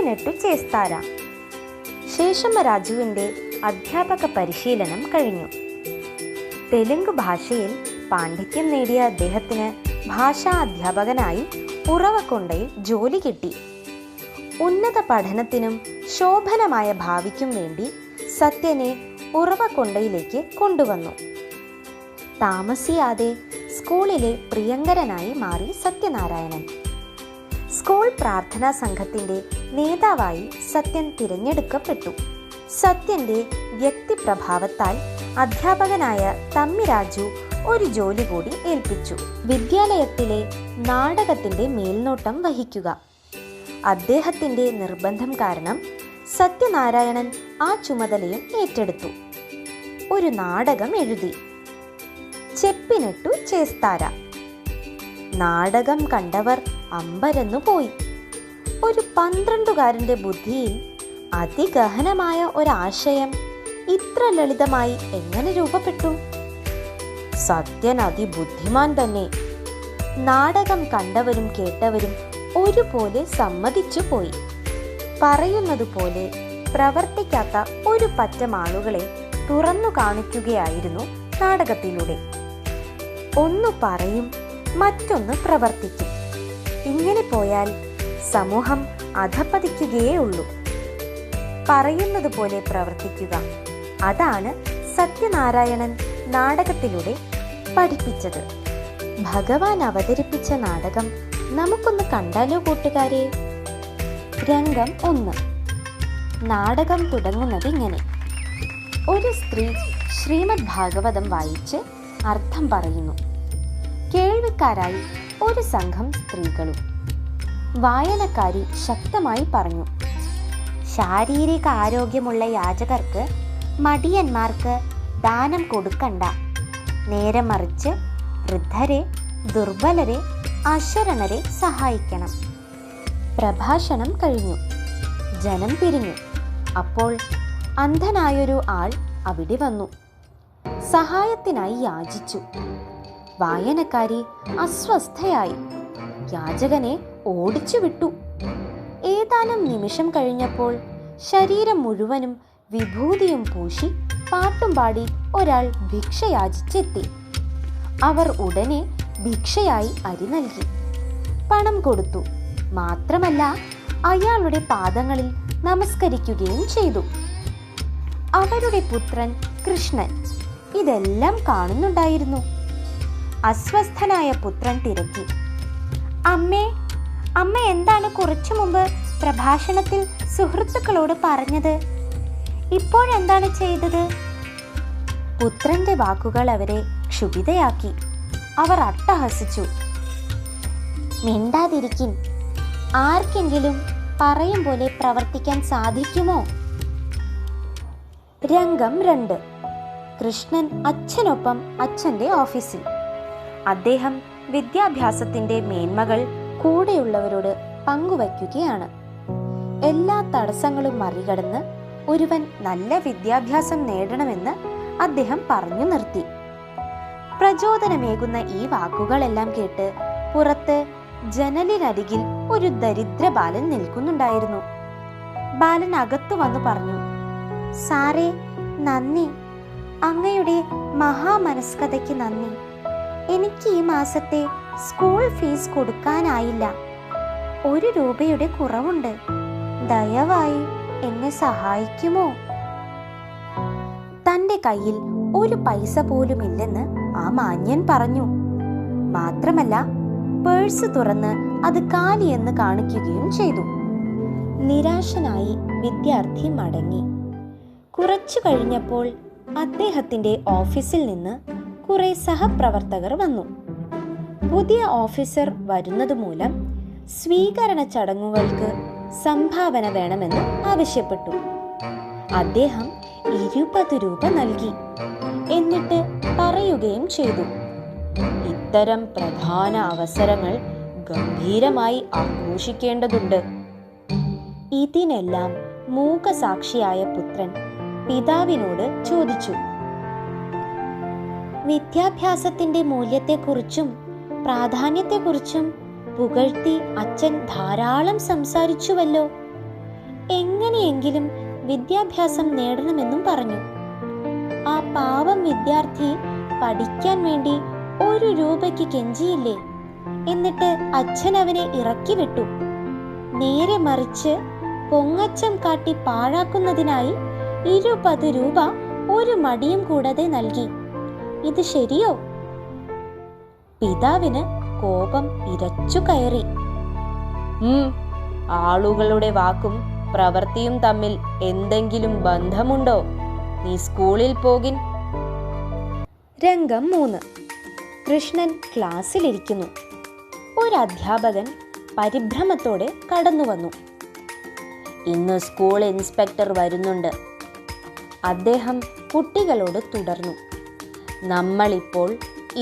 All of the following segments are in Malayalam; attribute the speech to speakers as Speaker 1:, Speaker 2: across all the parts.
Speaker 1: ചെപ്പിനിട്ടു ചേസ്താര. ശേഷമ്മരാജുവിൻ്റെ അധ്യാപക പരിശീലനം കഴിഞ്ഞു. തെലുങ്ക് ഭാഷയിൽ പാണ്ഡിത്യം നേടിയ അദ്ദേഹത്തിന് ഭാഷാ അധ്യാപകനായി ഉറവക്കൊണ്ടയിൽ ജോലി കിട്ടി. ഉന്നത പഠനത്തിനും ശോഭനമായ ഭാവിക്കും വേണ്ടി സത്യനെ ഉറവക്കൊണ്ടയിലേക്ക് കൊണ്ടുവന്നു. താമസിയാതെ സ്കൂളിലെ പ്രിയങ്കരനായി മാറി സത്യനാരായണൻ. സ്കൂൾ പ്രാർത്ഥനാ സംഘത്തിൻ്റെ നേതാവായി സത്യൻ തിരഞ്ഞെടുക്കപ്പെട്ടു. സത്യൻ്റെ വ്യക്തിപ്രഭാവത്താൽ അധ്യാപകനായ തമ്മിരാജു ഒരു ജോലി കൂടി ഏൽപ്പിച്ചു: വിദ്യാലയത്തിലെ നാടകത്തിൻ്റെ മേൽനോട്ടം വഹിക്കുക. അദ്ദേഹത്തിൻ്റെ നിർബന്ധം കാരണം സത്യനാരായണൻ ആ ചുമതലയും ഏറ്റെടുത്തു. ഒരു നാടകം എഴുതി: ചെപ്പിനിട്ടു ചേസ്താര. നാടകം കണ്ടവർ അമ്പരന്നു പോയി. ഒരു 12കാരൻ്റെ ബുദ്ധിയിൽ അതിഗഹനമായ ഒരാശയം ഇത്ര ലളിതമായി എങ്ങനെ രൂപപ്പെട്ടു? സത്യൻ അതിബുദ്ധിമാൻ തന്നെ. നാടകം കണ്ടവരും കേട്ടവരും ഒരുപോലെ സമ്മതിച്ചു പോയി. പറയുന്നത് പോലെ പ്രവർത്തിക്കാത്ത ഒരു പറ്റം ആളുകളെ തുറന്നു കാണിക്കുകയായിരുന്നു നാടകത്തിലൂടെ. ഒന്ന് പറയും, മറ്റൊന്ന് പ്രവർത്തിക്കും. ഇങ്ങനെ പോയാൽ സമൂഹം അധപ്പതിക്കുകയേ ഉള്ളൂ. പറയുന്നത് പോലെ പ്രവർത്തിക്കുക, അതാണ് സത്യനാരായണൻ നാടകത്തിലൂടെ പഠിപ്പിച്ചത്. ഭഗവാൻ അവതരിപ്പിച്ച നാടകം നമുക്കൊന്ന് കണ്ടാലോ കൂട്ടുകാരെ? രംഗം 1. നാടകം തുടങ്ങുന്നത് ഇങ്ങനെ: ഒരു സ്ത്രീ ശ്രീമദ് ഭാഗവതം വായിച്ച് അർത്ഥം പറയുന്നു. കേൾവിക്കാരായി ഒരു സംഘം സ്ത്രീകളും. വായനക്കാരി ശക്തമായി പറഞ്ഞു: ശാരീരിക ആരോഗ്യമുള്ള യാചകർക്ക്, മടിയന്മാർക്ക് ദാനം കൊടുക്കണ്ട. നേരെ മറിച്ച് വൃദ്ധരെ, ദുർബലരെ, അശരണരെ സഹായിക്കണം. പ്രഭാഷണം കഴിഞ്ഞു. ജനം പിരിഞ്ഞു. അപ്പോൾ അന്ധനായൊരു ആൾ അവിടെ വന്നു. സഹായത്തിനായി യാചിച്ചു. വായനക്കാരി അസ്വസ്ഥയായി യാചകനെ ഓടിച്ചു വിട്ടു. ഏതാനും നിമിഷം കഴിഞ്ഞപ്പോൾ ശരീരം മുഴുവനും വിഭൂതിയും പൂശി പാട്ടും പാടി ഒരാൾ ഭിക്ഷ യാചിച്ചെത്തി. അവർ ഉടനെ ഭിക്ഷയായി അരി നൽകി. പണം കൊടുത്തു. മാത്രമല്ല, അയാളുടെ പാദങ്ങളിൽ നമസ്കരിക്കുകയും ചെയ്തു. അവരുടെ പുത്രൻ കൃഷ്ണൻ ഇതെല്ലാം കാണുന്നുണ്ടായിരുന്നു. അസ്വസ്ഥനായ പുത്രൻ തിരക്കി: അമ്മേ, അമ്മ എന്താണ് കുറച്ചു മുമ്പ് പ്രഭാഷണത്തിൽ സുഹൃത്തുക്കളോട് പറഞ്ഞത്? ഇപ്പോഴെന്താണ് ചെയ്തത്? പുത്രന്റെ വാക്കുകൾ അവരെ ക്ഷുഭിതയാക്കി. അവർ അട്ടഹസിച്ചു. മിണ്ടാതിരിക്കിൻ. ആർക്കെങ്കിലും പറയും പോലെ പ്രവർത്തിക്കാൻ സാധിക്കുമോ? രംഗം 2. കൃഷ്ണൻ അച്ഛനൊപ്പം അച്ഛൻ്റെ ഓഫീസിൽ. അദ്ദേഹം വിദ്യാഭ്യാസത്തിൻ്റെ മേന്മകൾ കൂടെയുള്ളവരോട് പങ്കുവയ്ക്കുകയാണ്. എല്ലാ തടസ്സങ്ങളും മറികടന്ന് ഒരുവൻ നല്ല വിദ്യാഭ്യാസം നേടണമെന്ന് അദ്ദേഹം പറഞ്ഞു നിർത്തി. പ്രചോദനമേകുന്ന ഈ വാക്കുകളെല്ലാം കേട്ട് പുറത്ത് ജനലിനരികിൽ ഒരു ദരിദ്ര ബാലൻ നിൽക്കുന്നുണ്ടായിരുന്നു. ബാലൻ അകത്തു വന്നു പറഞ്ഞു: സാറേ, നന്ദി. അങ്ങയുടെ മഹാമനസ്കതയ്ക്ക് നന്ദി. എനിക്ക് ഈ മാസത്തെ സ്കൂൾ ഫീസ് കൊടുക്കാനായില്ല. 1 രൂപയുടെ കുറവുണ്ട്. ദയവായി എന്നെ സഹായിക്കുമോ? തൻ്റെ കയ്യിൽ 1 പൈസ പോലും ഇല്ലെന്ന് ആ മാന്യൻ പറഞ്ഞു. മാത്രമല്ല, പേഴ്സ് തുറന്ന് അത് കാലിയെന്ന് കാണിക്കുകയും ചെയ്തു. നിരാശനായി വിദ്യാർത്ഥി മടങ്ങി. കുറച്ചു കഴിഞ്ഞപ്പോൾ അദ്ദേഹത്തിൻ്റെ ഓഫീസിൽ നിന്ന് കുറെ സഹപ്രവർത്തകർ വന്നു. പുതിയ ഓഫീസർ വരുന്നത് മൂലം സ്വീകരണ ചടങ്ങുകൾക്ക് സംഭാവന വേണമെന്ന് ആവശ്യപ്പെട്ടു. അദ്ദേഹം 20 രൂപ നൽകി. എന്നിട്ട് പറയുകയും ചെയ്തു: ഇത്തരം പ്രധാന അവസരങ്ങൾ ഗംഭീരമായി ആഘോഷിക്കേണ്ടതുണ്ട്. ഇതിനെല്ലാം മൂകസാക്ഷിയായ പുത്രൻ പിതാവിനോട് ചോദിച്ചു: വിദ്യാഭ്യാസത്തിന്റെ മൂല്യത്തെക്കുറിച്ചും പ്രാധാന്യത്തെക്കുറിച്ചും പുകഴ്ത്തി അച്ഛൻ ധാരാളം സംസാരിച്ചുവല്ലോ. എങ്ങനെയെങ്കിലും വിദ്യാഭ്യാസം നേടണമെന്നും പറഞ്ഞു. ആ പാവം വിദ്യാർത്ഥി പഠിക്കാൻ വേണ്ടി 1 രൂപയ്ക്ക് കെഞ്ചിയില്ലേ? എന്നിട്ട് അച്ഛൻ അവനെ ഇറക്കി വിട്ടു. നേരെ മറിച്ച് പൊങ്ങച്ചം കാട്ടി പാഴാക്കുന്നതിനായി 20 രൂപ ഒരു മടിയും കൂടാതെ നൽകി. ഇത് ശരിയോ? പിതാവിന് കോപം ഇരച്ചു കയറി. ആളുകളുടെ വാക്കും പ്രവൃത്തിയും തമ്മിൽ എന്തെങ്കിലും ബന്ധമുണ്ടോ? നീ സ്കൂളിൽ പോകിൻ. രംഗം 3. കൃഷ്ണൻ ക്ലാസ്സിലിരിക്കുന്നു. ഒരു അധ്യാപകൻ പരിഭ്രമത്തോടെ കടന്നു വന്നു. ഇന്ന് സ്കൂൾ ഇൻസ്പെക്ടർ വരുന്നുണ്ട്. അദ്ദേഹം കുട്ടികളോട് തുടർന്നു. നമ്മളിപ്പോൾ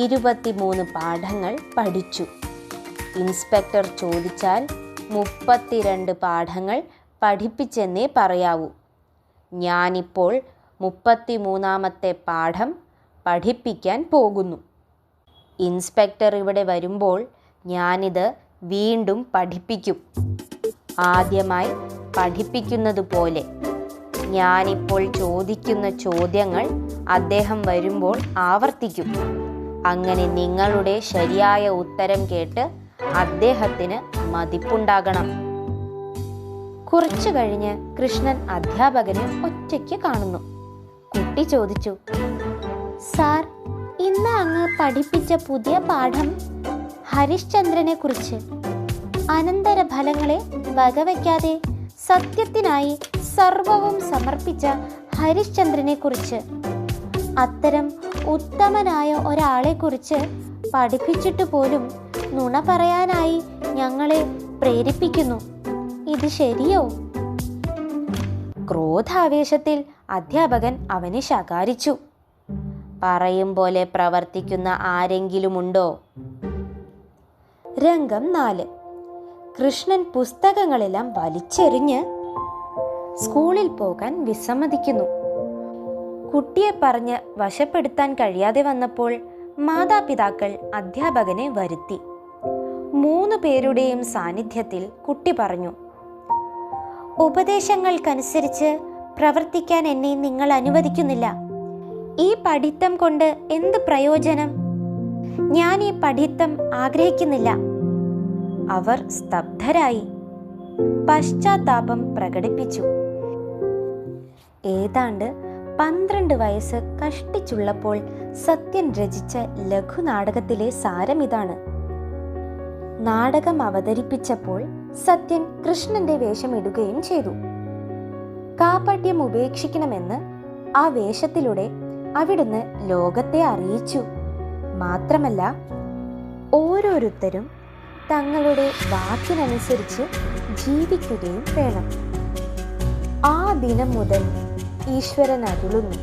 Speaker 1: 23 പാഠങ്ങൾ പഠിച്ചു. ഇൻസ്പെക്ടർ ചോദിച്ചാൽ 32 പാഠങ്ങൾ പഠിപ്പിച്ചെന്നേ പറയാവൂ. ഞാനിപ്പോൾ 33ാമത്തെ പാഠം പഠിപ്പിക്കാൻ പോകുന്നു. ഇൻസ്പെക്ടർ ഇവിടെ വരുമ്പോൾ ഞാനിത് വീണ്ടും പഠിപ്പിക്കും. ആദ്യമായി പഠിപ്പിക്കുന്നത് പോലെ ഞാനിപ്പോൾ ചോദിക്കുന്ന ചോദ്യങ്ങൾ അദ്ദേഹം വരുമ്പോൾ ആവർത്തിക്കും. അങ്ങനെ നിങ്ങളുടെ ശരിയായ ഉത്തരം കേട്ട് അദ്ദേഹത്തിന് മതിപ്പുണ്ടാകണം. കുറച്ചു കഴിഞ്ഞ് കൃഷ്ണൻ അധ്യാപകനെ ഒറ്റയ്ക്ക് കാണുന്നു. കുട്ടി ചോദിച്ചു, സാർ, ഇന്ന് അങ്ങ് പഠിപ്പിച്ച പുതിയ പാഠം ഹരിശ്ചന്ദ്രനെ കുറിച്ച്. അനന്തരഫലങ്ങളെ വകവയ്ക്കാതെ സത്യത്തിനായി സർവവും സമർപ്പിച്ച ഹരിശ്ചന്ദ്രനെ കുറിച്ച്. അത്തരം ഉത്തമനായ ഒരാളെ കുറിച്ച് പഠിപ്പിച്ചിട്ട് പോലും നുണ പറയാനായി ഞങ്ങളെ പ്രേരിപ്പിക്കുന്നു. ഇത് ശരിയോ? ക്രോധാവേശത്തിൽ അധ്യാപകൻ അവനെ ശകാരിച്ചു. പറയും പോലെ പ്രവർത്തിക്കുന്ന ആരെങ്കിലുമുണ്ടോ? രംഗം 4. കൃഷ്ണൻ പുസ്തകങ്ങളെല്ലാം വലിച്ചെറിഞ്ഞ് സ്കൂളിൽ പോകാൻ വിസമ്മതിക്കുന്നു. കുട്ടിയെ പറഞ്ഞ് വശപ്പെടുത്താൻ കഴിയാതെ വന്നപ്പോൾ മാതാപിതാക്കൾ അധ്യാപകനെ വരുത്തി. 3 പേരുടെയും സാന്നിധ്യത്തിൽ കുട്ടി പറഞ്ഞു, ഉപദേശങ്ങൾക്കനുസരിച്ച് പ്രവർത്തിക്കാൻ എന്നെ നിങ്ങൾ അനുവദിക്കുന്നില്ല. ഈ പഠിത്തം കൊണ്ട് എന്ത് പ്രയോജനം? ഞാൻ ഈ പഠിത്തം ആഗ്രഹിക്കുന്നില്ല. അവർ സ്തബ്ധരായി. പശ്ചാത്താപം പ്രകടിപ്പിച്ചു. ഏതാണ്ട് 12 വയസ്സ് കഷ്ടിച്ചുള്ളപ്പോൾ സത്യൻ രചിച്ച ലഘുനാടകത്തിലെ സാരമിതാണ്. നാടകം അവതരിപ്പിച്ചപ്പോൾ സത്യൻ കൃഷ്ണന്റെ വേഷമിടുകയും ചെയ്തു. കാപട്യം ഉപേക്ഷിക്കണമെന്ന് ആ വേഷത്തിലൂടെ അവിടുന്ന് ലോകത്തെ അറിയിച്ചു. മാത്രമല്ല, ഓരോരുത്തരും തങ്ങളുടെ വാക്കിനനുസരിച്ച് ജീവിക്കുകയും വേണം. ആ ദിനം മുതൽ ഈശ്വരൻ അരുളുന്നു,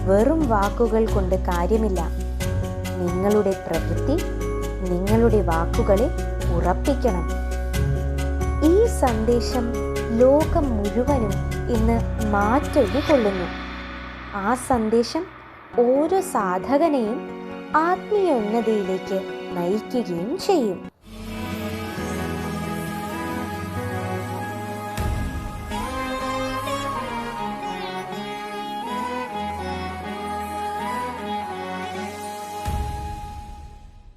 Speaker 1: വെറും വാക്കുകൾ കൊണ്ട് കാര്യമില്ല. നിങ്ങളുടെ പ്രവൃത്തി നിങ്ങളുടെ വാക്കുകളെ ഉറപ്പിക്കണം. ഈ സന്ദേശം ലോകം മുഴുവനും ഇന്ന് മാറ്റൊലികൊള്ളുന്നു. ആ സന്ദേശം ഓരോ സാധകനെയും ആത്മീയ ഉന്നതിയിലേക്ക് നയിക്കുകയും ചെയ്യും.